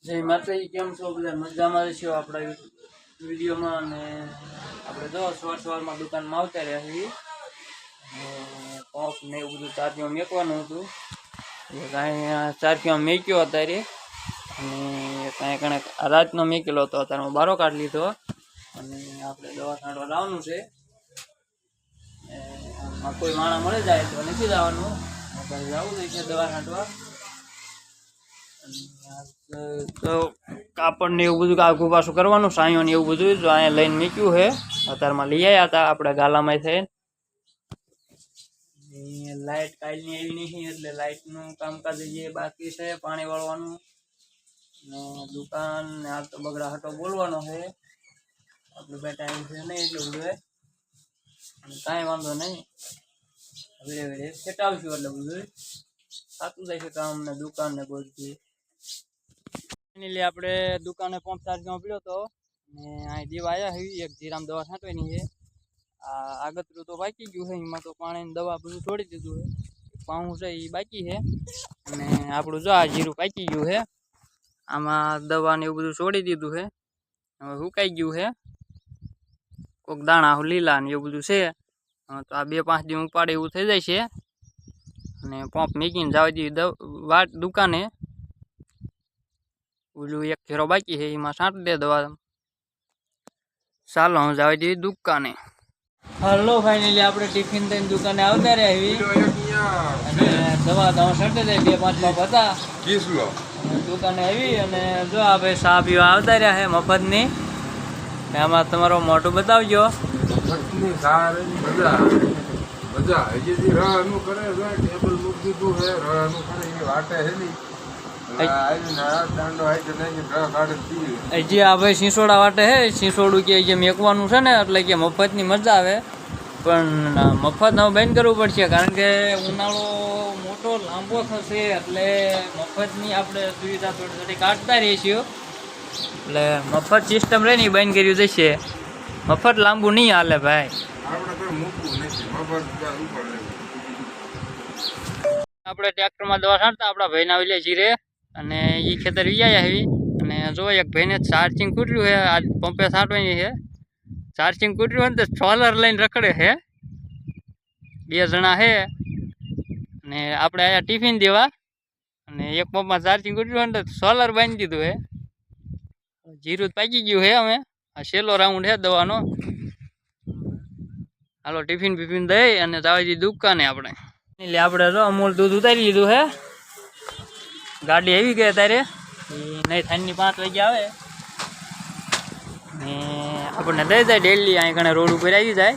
જય માતાજી, કેમ છો બધા? મજામાં છો આપણા વિડીયોમાં? અને આપણે જો સવારમાં દુકાનમાં આવતા રહ્યા છીએ. પંપ ને એવું બધું ચાર્જમાં મેકવાનું હતું. કાંઈ ચાર્જમાં મેક્યો અત્યારે, અને કાંઈ રાતનો મેકેલો હતો. અત્યારે બારો કાઢી લીધો અને આપણે દવા છાંટવા લાવવાનું છે. કોઈ માણસ મળે જાય તો નથી જવાનું, જવું જોઈએ દવા છાંટવા. તો કાપડ ને એવું બધું આગું પાછું કરવાનું, સાયો ને એવું બધું જો અહીંયા લઈને મૂક્યું છે. અત્યારમાં લઈ આવ્યા હતા આપણે ગાલામાં થઈને. લાઈટ કાલની આવી નહીં એટલે લાઈટ નું કામકાજ જે બાકી છે, પાણી વાળવાનું ને દુકાન ને આ તો બગડા હટો બોલવાનો છે. આપણું બે ટાઈમ છે નહીં એટલું બધું, કાંઈ વાંધો નહીં. ધીરે ધીરે સેટાવશું એટલે બધું થતું જાય છે કામ ને દુકાન ને બધું. આપણે દુકાને પંપ ચાર્જમાં પડ્યો હતો ને અહીં દેવા આવ્યા હોય. એક જીરામ દવા છાંટવાની છે. આ આગતરું તો બાકી ગયું છે, એમાં તો પાણી દવા બધું છોડી દીધું છે. પાઉં છે એ બાકી છે અને આપણું જો આ જીરું પાકી ગયું છે. આમાં દવા ને એવું બધું છોડી દીધું છે. હવે સુકાઈ ગયું છે, કોઈક દાણા લીલા ને એવું બધું છે. તો આ 2-5 દિવસ ઉપાડે એવું થઈ જાય છે અને પંપ મેકીને જવા દીધી વાટ દુકાને. ઓલું એક ઘેરો બાકી છે, એમાં છાંટી દે દવા. ચાલો હું જવા દઈએ દુકાને. હલો, ફાઇનલી આપણે ટિફિન થઈને દુકાને આવતા રહ્યા અને દવા છાંટી દે. 2-5 હતા દુકાને આવી અને જો આ ભાઈ ચા પીવા આવતા રહ્યા છે મફતની. આમાં તમારો મોટું બતાવજો. હજી આ ભાઈ સિંસોડા વાટે હે. સિંસોડું કે જે મેકવાનું છે ને એટલે કે મફતની મજા આવે, પણ મફત હવે બંધ કરવું પડશે કારણ કે ઉનાળો મોટો લાંબો થશે. એટલે મફતની આપણે સુવિધા થોડી થોડી કાઢતા રહીએ છીએ. એટલે મફત સિસ્ટમ રહે ને બંધ કર્યું જશે. મફત લાંબુ નહીં હાલે ભાઈ. આપણે ટ્રેક્ટરમાં દવા છાંટતા આપણા ભાઈના વિલે જીરે અને એ ખેતર વિયાયા આવી. અને જો એક ભાઈને ચાર્જિંગ કૂટ્યું છે, આજ પંપે છાંટવાની છે. ચાર્જિંગ કૂટ્યું હોય ને તો સોલર લઈને રખડે છે. 2 જણા છે ને આપણે અહીંયા ટિફિન દેવા અને એક પંપમાં ચાર્જિંગ કૂટ્યું હોય ને તો સોલર બાંધી દીધું છે. જીરું પાકી ગયું છે. અમે આ છેલ્લો રાઉન્ડ છે દવાનો. હાલો ટિફિન બિફિન દઈ અને જવા દઈએ દુકાને આપણે. એટલે આપણે જો અમૂલ દૂધ ઉતારી લીધું છે. ગાડી આવી ગઈ અત્યારે, નહીં સાંજની 5 વાગે આવે ને આપણને દઈ જાય ડેલી. અહીં કણે રોડ ઉપર આવી જાય.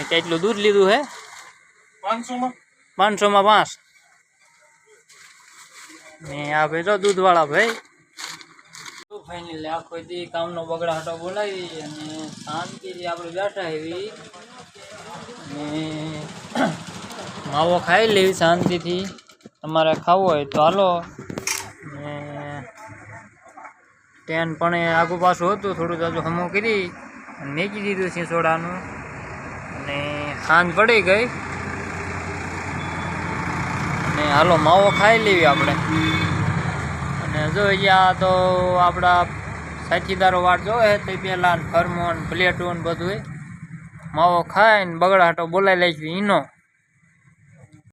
કેટલું દૂધ લીધું છે? 500માં 5. ને આ ભાઈ જો દૂધવાળા ભાઈ. ફાઇનલી આખો દી કામનો બગડા હટો બોલાવી અને શાંતિથી આપણે બેઠા એવી ને માવો ખાઈ લેવી શાંતિથી. તમારે ખાવો હોય તો હાલો. ને ટેન પણ આગું પાછું હતું, થોડું જાજુ હમું કરી મેકી દીધું સિંસોડાનું અને સાંજ પડી ગઈ. અને હાલો માવો ખાઈ લેવી આપણે. અને જો અહીંયા તો આપણા સાથીદારો વાટ જોવે તો પહેલાં ફરમોન પ્લેટોન બધું માવો ખાઈને બગડાટો બોલાવી લઈશું. એનો